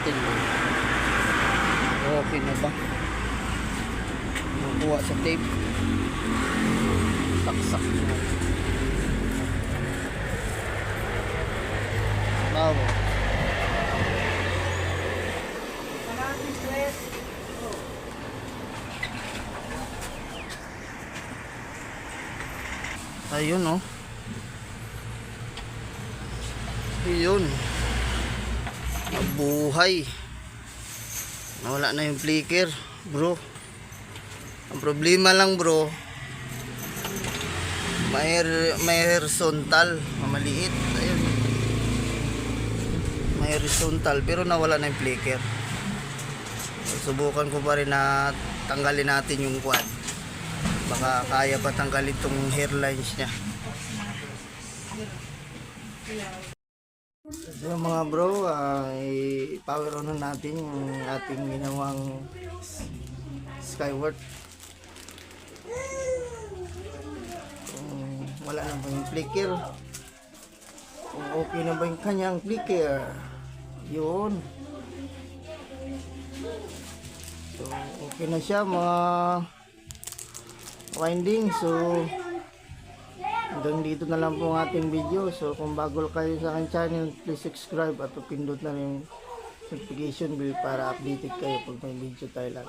natin. Okay na ba? Nakuha sa tape. Saksak na. Bravo. Ayun oh. Ayun. Nabuhay. Nawala na yung flicker, bro. Ang problema lang, bro, may horizontal, maliit. Ayun. May horizontal pero nawala na yung flicker. Subukan ko pa rin na tanggalin natin yung quad. Baka kaya pa tanggalin itong hairlines niya. So mga bro, i-power on na natin yung ating ginawang Skyward. Kung wala na ba yung flicker, kung okay na ba yung kanyang flicker, yun. So okay na siya mga winding. So hanggang dito na lang po ang ating video. So kung bago kayo sa aking channel, please subscribe at pindot na yung notification bell para updated kayo pag may video tayo lang.